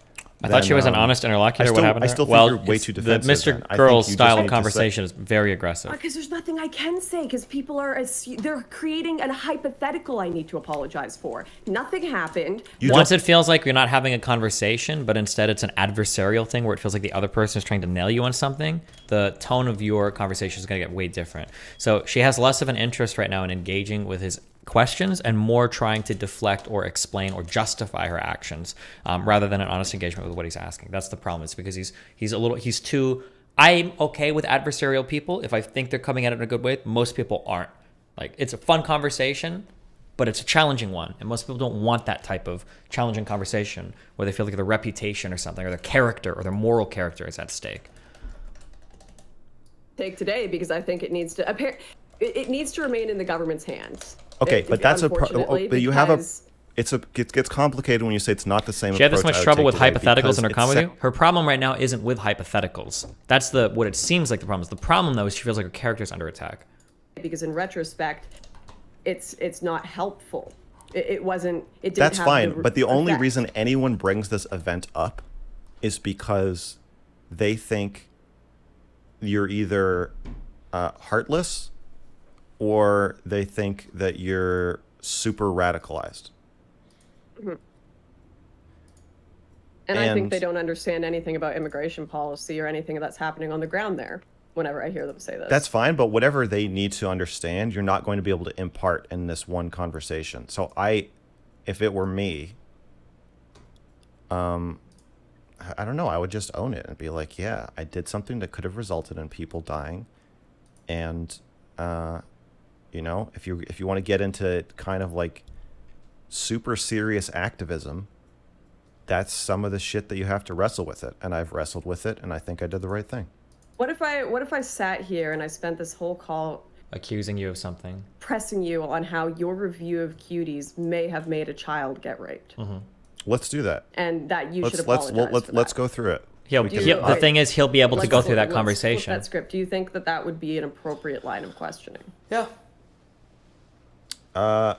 I thought she was an honest interlocutor. What happened? I to her? still think Well, you're way it's too the defensive. Mr. then. I think Girl you just style need of to say- conversation is very aggressive. Because there's nothing I can say, because people are they're creating a hypothetical I need to apologize for. Nothing happened. Once it feels like you're not having a conversation, but instead it's an adversarial thing where it feels like the other person is trying to nail you on something, the tone of your conversation is going to get way different. So she has less of an interest right now in engaging with his questions and more trying to deflect or explain or justify her actions, rather than an honest engagement with what he's asking. That's the problem. It's because he's too. I'm okay with adversarial people if I think they're coming at it in a good way. Most people aren't. Like, it's a fun conversation, but it's a challenging one, and most people don't want that type of challenging conversation where they feel like their reputation or something, or their character or their moral character is at stake. Take today, because I think it needs to it needs to remain in the government's hands. Okay, but that's a but you have a. because- It gets complicated when you say it's not the same. She had this approach much I would trouble take with today hypotheticals because in her it's comedy. Her problem right now isn't with hypotheticals. That's what it seems like the problem is. The problem, though, is she feels like her character's under attack. because in retrospect, it's not helpful. It wasn't. It didn't. That's have fine, but the only effect. reason anyone brings this event up is because they think you're either heartless or they think that you're super radicalized. And I think And- they don't understand anything about immigration policy or anything that's happening on the ground there. Whenever I hear them say this, That's fine, but whatever they need to understand, you're not going to be able to impart in this one conversation. So if it were me, I don't know, I would just own it and be like, yeah, I did something that could have resulted in people dying. And, you know, if you want to get into kind of like super serious activism, that's some of the shit that you have to wrestle with it. And I've wrestled with it, and I think I did the right thing. What if I sat here and I spent this whole call Accusing you of something. pressing you on how your review of Cuties may have made a child get raped, Let's do that. and that you should Let's apologize for let's that. go through it. The thing is, he'll be able to Let's go through that flip conversation. that script. Do you think that would be an appropriate line of questioning? Yeah. I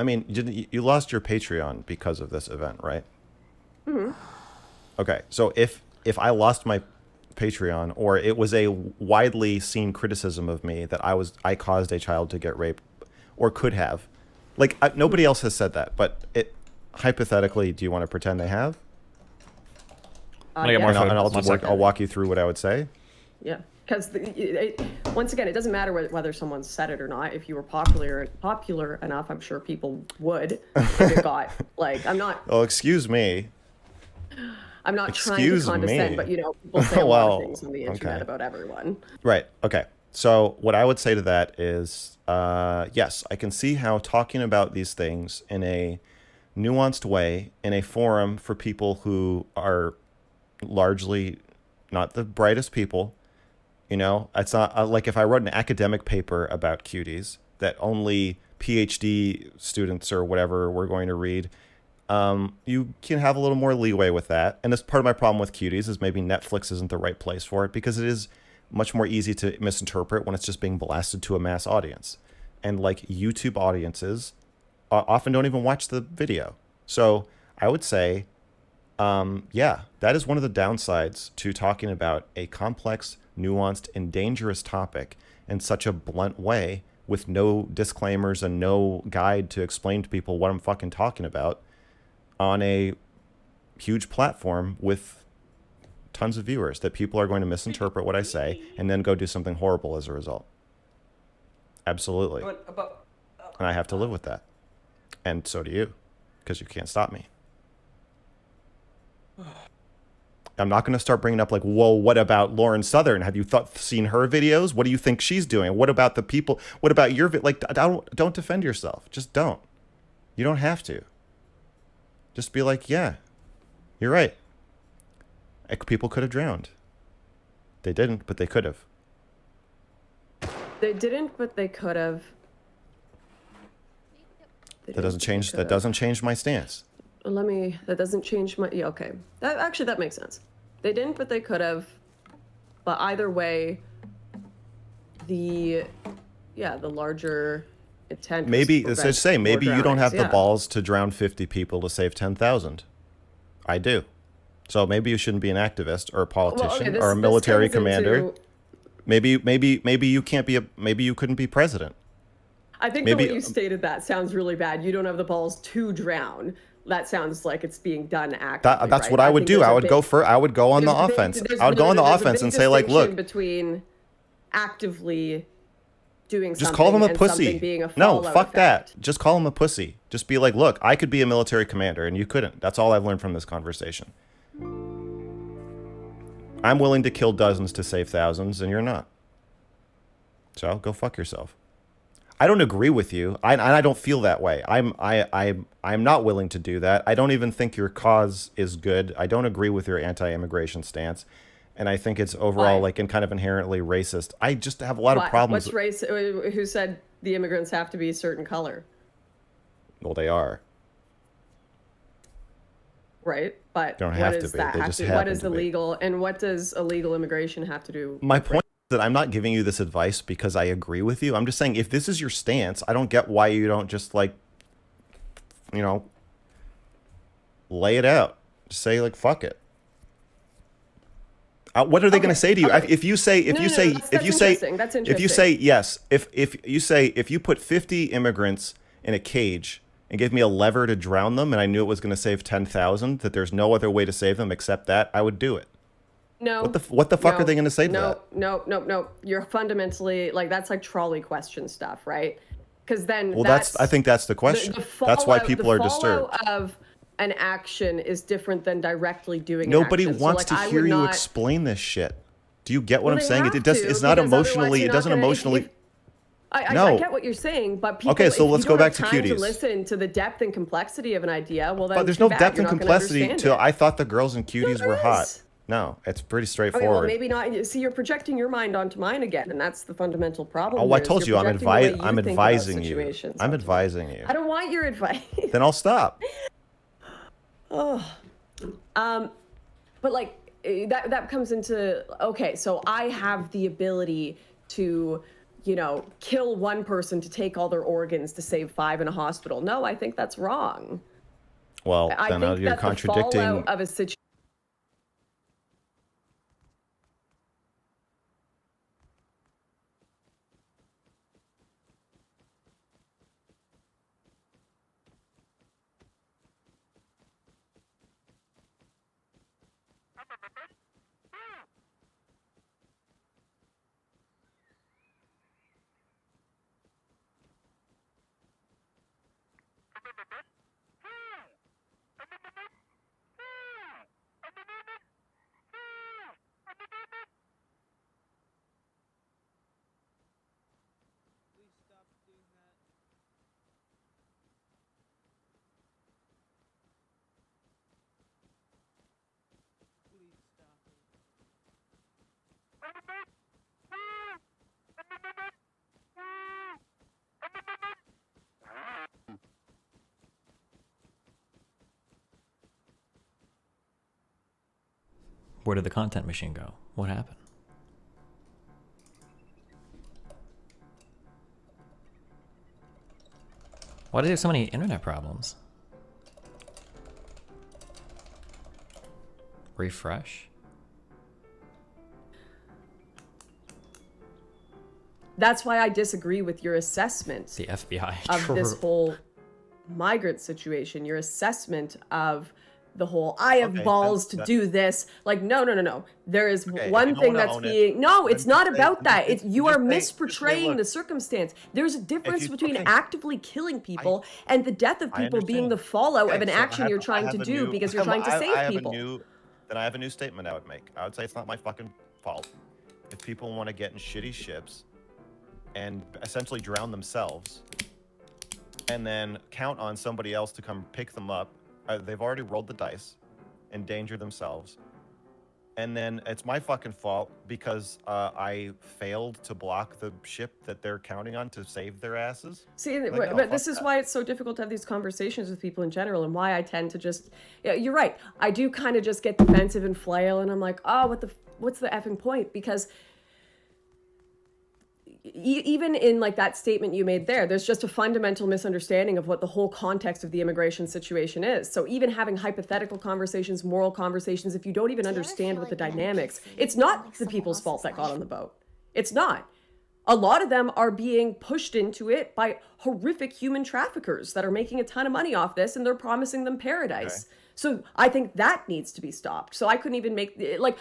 mean, you lost your Patreon because of this event, right? Mm-hmm. Okay, so if I lost my Patreon, or it was a widely seen criticism of me that I caused a child to get raped, or could have, like nobody else has said that, but hypothetically, do you want to pretend they have? I'm gonna get more And food. I'll One second. I'll walk you through what I would say. Yeah, because once again, it doesn't matter whether someone said it or not. If you were popular enough, I'm sure people would. If it got like, I'm not Oh, excuse me. trying to Excuse condescend, me. but people say a lot Well, of things on the internet okay. about everyone. Right. Okay. So what I would say to that is, yes, I can see how talking about these things in a nuanced way, in a forum for people who are largely not the brightest people, you know, it's not like if I wrote an academic paper about cuties that only PhD students or whatever were going to read, you can have a little more leeway with that. And that's part of my problem with cuties is maybe Netflix isn't the right place for it, because it is much more easy to misinterpret when it's just being blasted to a mass audience. And like YouTube audiences often don't even watch the video. So I would say, yeah, that is one of the downsides to talking about a complex, nuanced, and dangerous topic in such a blunt way with no disclaimers and no guide to explain to people what I'm fucking talking about on a huge platform with tons of viewers, that people are going to misinterpret what I say and then go do something horrible as a result. Absolutely. And I have to live with that. And so do you, because you can't stop me. I'm not going to start bringing up like, whoa, what about Lauren Southern? Have you seen her videos? What do you think she's doing? What about the people? What about your like? Don't defend yourself. Just don't. You don't have to. Just be like, yeah, you're right. People could have drowned. They didn't, but they could have. They didn't, but they could have. That doesn't change. That doesn't change my stance. That doesn't change my, yeah, okay. That makes sense. They didn't, but they could have. But either way, the larger intent. Maybe, was let's say, maybe more you don't have drownings, the balls to drown 50 people to save 10,000. I do. So maybe you shouldn't be an activist or a Well, politician okay, or a this military comes commander. into- Maybe you can't be maybe you couldn't be president. I think Maybe- the way you stated that sounds really bad. You don't have the balls to drown. That sounds like it's being done actively. That's right? what I would think do. there's I a would go big- for. I would go on the there's a big- offense. there's- I would go on the there's a offense big and say like, distinction look, between actively doing just something call him a and pussy. something being a No, fallout fuck effect. that. Just call him a pussy. Just be like, look, I could be a military commander and you couldn't. That's all I've learned from this conversation. I'm willing to kill dozens to save thousands, and you're not. So go fuck yourself. I don't agree with you. I don't feel that way. I'm not willing to do that. I don't even think your cause is good. I don't agree with your anti-immigration stance, and I think it's overall Why? like and kind of inherently racist. I just have a lot of problems. What's race? Who said the immigrants have to be a certain color? Well, they are. Right, but Don't what have to does be. that They have just to? What happen is to be. illegal, and what does illegal immigration have to do? My with point is that I'm not giving you this advice because I agree with you. I'm just saying if this is your stance, I don't get why you don't just like, you know, lay it out. Just say like fuck it. What are they going to say to you okay. if you say No, that's interesting. That's if you say yes if you say if you put 50 immigrants in a cage and gave me a lever to drown them and I knew it was going to save 10,000 that there's no other way to save them except that, I would do it. No. What the fuck no, are they going to say to that? No. You're fundamentally like that's like trolley question stuff, right? Because then Well, I think that's the question. That's why people are disturbed. The fallout of an action is different than directly doing. Nobody an action. wants so, like, to I hear would you not... explain this shit. Do you get what Well, I'm they saying? have It does. to, It's not because otherwise emotionally. you're It not doesn't gonna- emotionally. I No. get what you're saying, but people. Okay, so if let's you go don't back have to time cuties. to listen to the depth and complexity of an idea. Well, then But there's too no bad, depth you're and not gonna complexity understand to. it. I thought the girls and cuties there were hot. is. No, it's pretty Okay, straightforward. well, maybe not. See, you're projecting your mind onto mine again, and that's the fundamental problem. Oh, I here, is told you, you're I'm projecting the way you think about advising you. situations I'm onto me. advising you. I don't want your advice. Then I'll stop. But like that comes into okay, so I have the ability to, you know, kill one person to take all their organs to save 5 in a hospital. No, I think that's wrong. Well, I then think you're that the contradicting. fallout of a situation. Where did the content machine go? What happened? Why do they have so many internet problems? Refresh? That's why I disagree with your assessment The FBI. of this whole migrant situation. Your assessment of the whole I have Okay, balls to that- do this. Like no. There is Okay, if one you don't thing wanna that's own it, being no, it's then not just say- about that. just- It's you just are say- just say, misportraying look, the circumstance. There's a difference between okay. actively killing people and the death of I people being understand. the fallout Okay, of an so action you're I trying have to a do new- because you're trying to save I have people. Then I have a new statement I would make. I would say it's not my fucking fault if people want to get in shitty ships and essentially drown themselves and then count on somebody else to come pick them up. They've already rolled the dice, endanger themselves, and then it's my fucking fault because I failed to block the ship that they're counting on to save their asses. See, Like, but no, but fuck this is that. why it's so difficult to have these conversations with people in general, and why I tend to just, yeah, you're right. I do kind of just get defensive and flail, and I'm like, oh, what's the effing point? Because even in like that statement you made there's just a fundamental misunderstanding of what the whole context of the immigration situation is. So even having hypothetical conversations, moral conversations, if you don't even Do you ever understand feel what the like an dynamics, NPC it's in, not like, the someone people's fault else's that got life? on the boat. It's not. A lot of them are being pushed into it by horrific human traffickers that are making a ton of money off this, and they're promising them paradise. Okay. So I think that needs to be stopped. So I couldn't even make like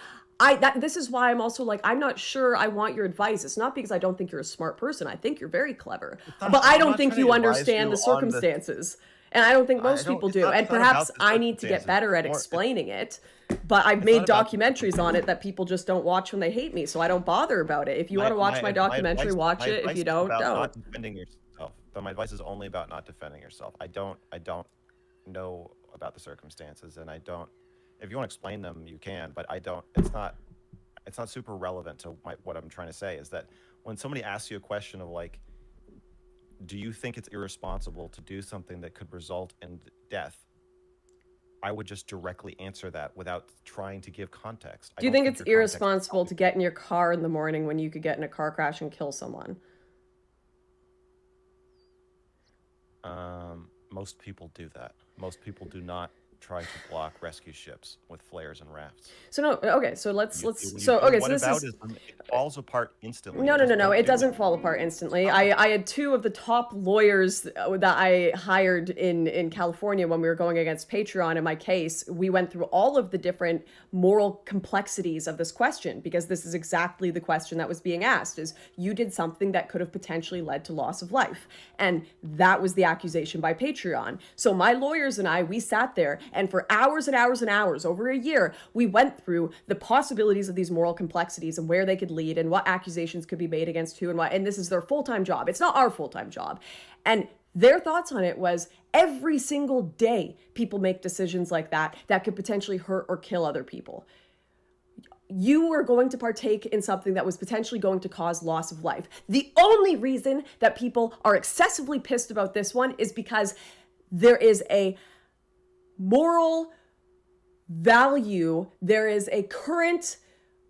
this is why I'm also like, I'm not sure I want your advice. It's not because I don't think you're a smart person. I think you're very clever, not- but I I'm don't not think trying you to advise understand you the on the- circumstances. And I don't think most people it's do. not- And it's not about perhaps the I need to get circumstances. better at It's more- explaining it. But I've made not about the documentaries on it that people just don't watch when they hate me, so I don't bother about it. If you want to watch my documentary, advice- watch my it. If advice you is don't, about don't. Not defending yourself. But my advice is only about not defending yourself. I don't know about the circumstances, and I don't. If you want to explain them, you can. But I don't. It's not super relevant to what I'm trying to say. Is that when somebody asks you a question of like, do you think it's irresponsible to do something that could result in death? I would just directly answer that without trying to give context. Do you don't think it's your context is irresponsible to get in your car in the morning when you could get in a car crash and kill someone? Most people do that. Most people do not try to block rescue ships with flares and rafts. So no, okay. So let's What so this this is is it falls apart instantly. No, You no, just no, no. don't It do doesn't fall apart instantly. I had two of the top lawyers that I hired in California when we were going against Patreon in my case. We went through all of the different moral complexities of this question, because this is exactly the question that was being asked, is you did something that could have potentially led to loss of life. And that was the accusation by Patreon. So my lawyers and I, we sat there, and for hours and hours and hours, over a year, we went through the possibilities of these moral complexities and where they could lead and what accusations could be made against who and what. And this is their full-time job. It's not our full-time job. And their thoughts on it was every single day people make decisions like that could potentially hurt or kill other people. You were going to partake in something that was potentially going to cause loss of life. The only reason that people are excessively pissed about this one is because there is a moral value, there is a current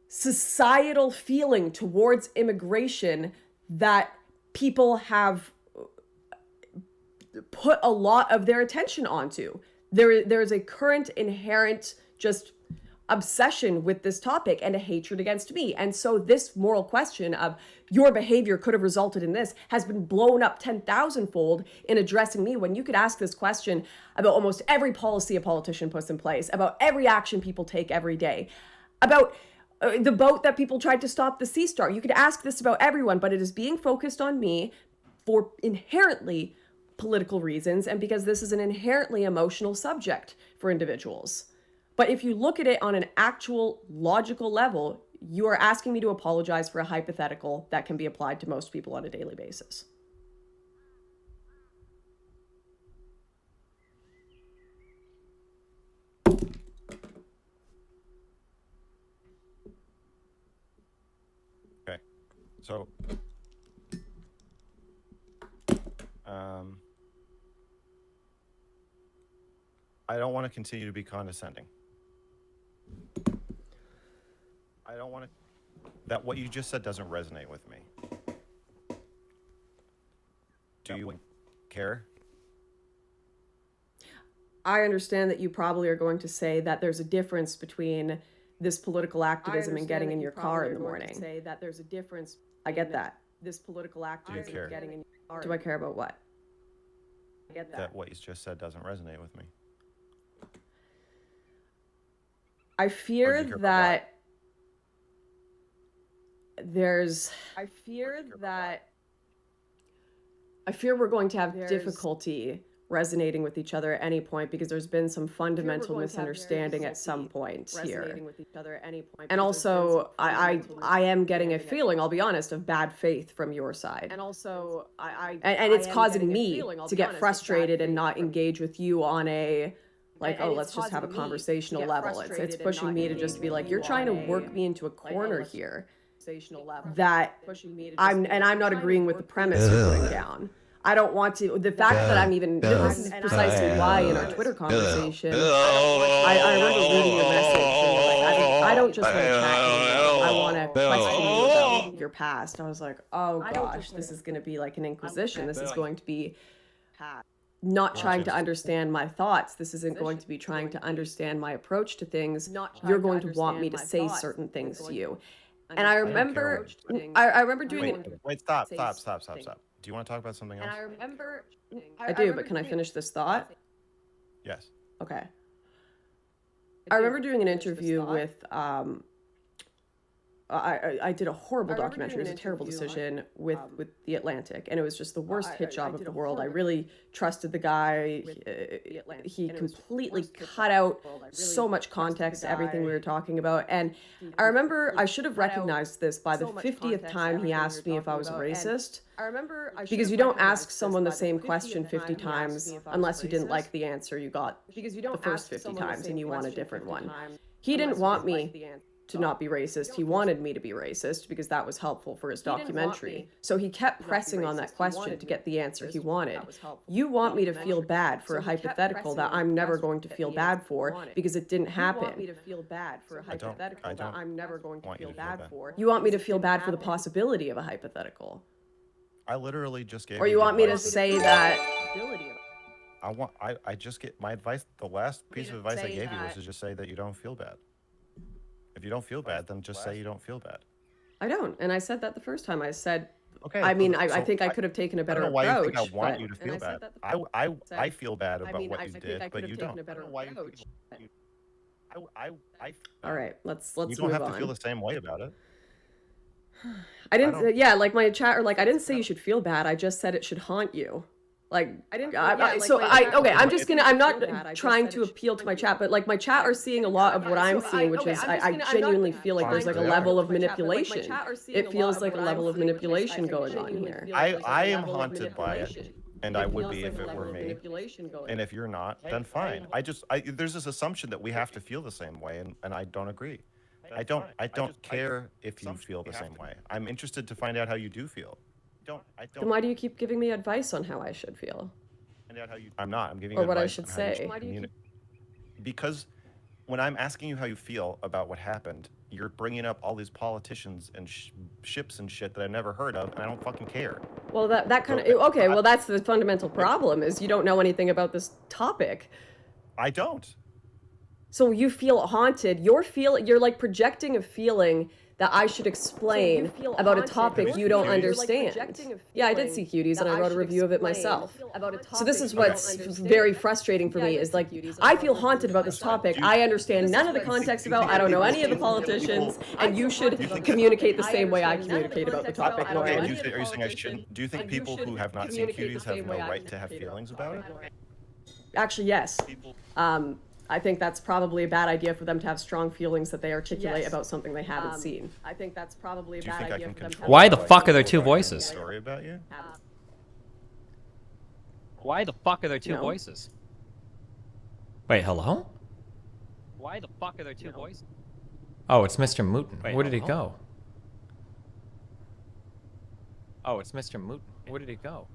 societal feeling towards immigration that people have put a lot of their attention onto. There is a current inherent just obsession with this topic and a hatred against me. And so this moral question of your behavior could have resulted in this has been blown up 10,000-fold in addressing me, when you could ask this question about almost every policy a politician puts in place, about every action people take every day, about the boat that people tried to stop the Sea Star. You could ask this about everyone, but it is being focused on me for inherently political reasons and because this is an inherently emotional subject for individuals. But if you look at it on an actual logical level, you are asking me to apologize for a hypothetical that can be applied to most people on a daily basis. Okay. So, I don't want to continue to be condescending. I don't want to. That what you just said doesn't resonate with me. Do you care? I understand that you probably are going to say that there's a difference between this political activism and getting in your car in the morning. Say that there's a difference. I get that. This political activism care? getting in your car. Do I care about what? I get that. That what you just said doesn't resonate with me. I Or fear do you care about that there's. I fear we're going to have difficulty resonating with each other at any point, because there's been some fundamental misunderstanding at some point here. And also, I am getting a feeling, I'll be honest, of bad faith from your side. And also, and it's causing me to get frustrated and not engage with you on a like, oh, let's just have a conversational level. It's pushing me to just be like, you're trying to work me into a corner here. That I'm not agreeing with the premise you're putting down. I don't want to. The fact that I'm even. This is precisely why in our Twitter conversation, I remember reading your message. And like, I don't just want to chat anymore. I I want to question you about your past. I was like, oh gosh, this is going to be like an inquisition. This is going to be not trying to understand my thoughts. This isn't going to be trying to understand my approach to things. You're going to want me to say certain things to you. And I remember, I remember doing Wait, stop. Do you want to talk about something else? And I remember, I do, but can I finish this thought? Yes. Okay. I remember doing an interview with, I did a horrible documentary. It was a terrible decision with The Atlantic, and it was just the worst hit job of the world. I really trusted the guy. He completely cut out so much context to everything we were talking about. And I remember I should have recognized this by the 50th time he asked me if I was a racist. Because you don't ask someone the same question 50 times unless you didn't like the answer you got the first 50 times and you want a different one. He didn't want me to not be racist. He wanted me to be racist because that was helpful for his documentary. So he kept pressing on that question to get the answer he wanted. You want me to feel bad for a hypothetical that I'm never going to feel bad for because it didn't happen. You want me to feel bad for a hypothetical that I'm never going to feel bad for. You want me to feel bad for the possibility of a hypothetical. I literally just gave. Or you want me to say that? I just get my advice. The last piece of advice I gave you was to just say that you don't feel bad. If you don't feel bad, then just say you don't feel bad. I don't, and I said that the first time. I said, okay. I mean, I think I could have taken a better approach. I don't know why you think I want you to feel bad. I feel bad about what you did, but you don't. All right, let's You don't move have on. to feel the same way about it. I didn't. Yeah, like my chat, or like I didn't say you should feel bad. I just said it should haunt you. Like I didn't. Okay. I'm just gonna. I'm not trying to appeal to my chat, but like my chat are seeing a lot of what I'm seeing, which is I genuinely feel like there's like a level of manipulation. It feels like a level of manipulation going on here. I am haunted by it, and I would be if it were me. And if you're not, then fine. There's this assumption that we have to feel the same way, and I don't agree. I don't care if you feel the same way. I'm interested to find out how you do feel. Then why do you keep giving me advice on how I should feel? I'm not. I'm giving you advice what I should on how you say. Because when I'm asking you how you feel about what happened, you're bringing up all these politicians and ships and shit that I've never heard of, and I don't fucking care. Well, that kind of okay. Well, that's the fundamental problem: is you don't know anything about this topic. I don't. So you feel haunted. You're like projecting a feeling that I should explain about a topic you don't understand. Yeah, I did see Cuties, and I wrote a review of it myself. So this is what's very frustrating for me, is like, I feel haunted about this topic. I understand none of the context about, I don't know any of the politicians, and you should communicate the same way I communicate about the topic. Okay, are you saying I shouldn't? Do you think people who have not seen Cuties have no right to have feelings about it? Actually, yes. I think that's probably a bad idea for them to have strong feelings that they articulate about something they haven't seen. I think that's probably a bad idea for them to have. Why the fuck are there two voices? Story about you? Why the fuck are there two voices? Wait, hello? Why the fuck are there two voices? Oh, it's Mr. Mooten. Wait, where did he go? Oh, it's Mr. Mooten. Where did he go?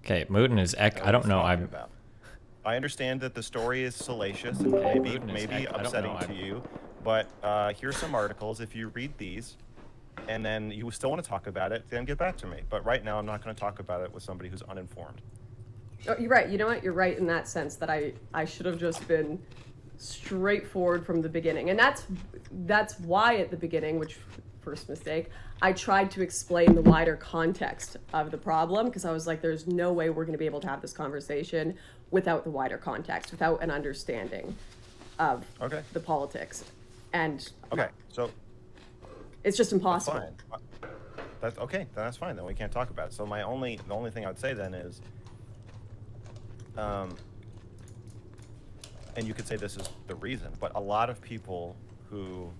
Okay, Mooten is I don't know. I understand that the story is salacious and maybe upsetting to you, but here's some articles. If you read these, and then you still want to talk about it, then get back to me. But right now, I'm not going to talk about it with somebody who's uninformed. Oh, you're right. You know what? You're right in that sense that I should have just been straightforward from the beginning, and that's why at the beginning, which first mistake, I tried to explain the wider context of the problem, because I was like, there's no way we're going to be able to have this conversation without the wider context, without an understanding of the politics. And so it's just impossible. That's fine. That's okay. Then that's fine. Then we can't talk about it. So the only thing I would say then is, and you could say this is the reason, but a lot of people who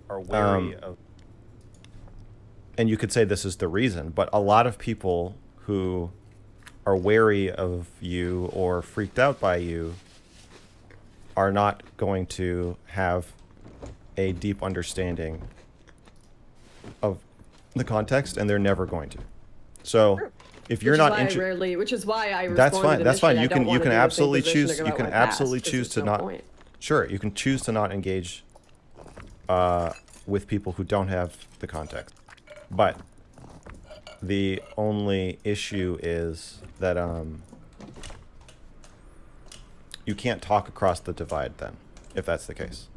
are wary of. And you could say this is the reason, but a lot of people who are wary of you or freaked out by you are not going to have a deep understanding of the context, and they're never going to. So if you're not interested, which is why I responded. That's fine. You can absolutely choose. You can absolutely choose to not. Sure, you can choose to not engage with people who don't have the context. But the only issue is that you can't talk across the divide then, if that's the case.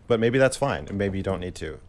But maybe that's fine, and maybe you don't need to.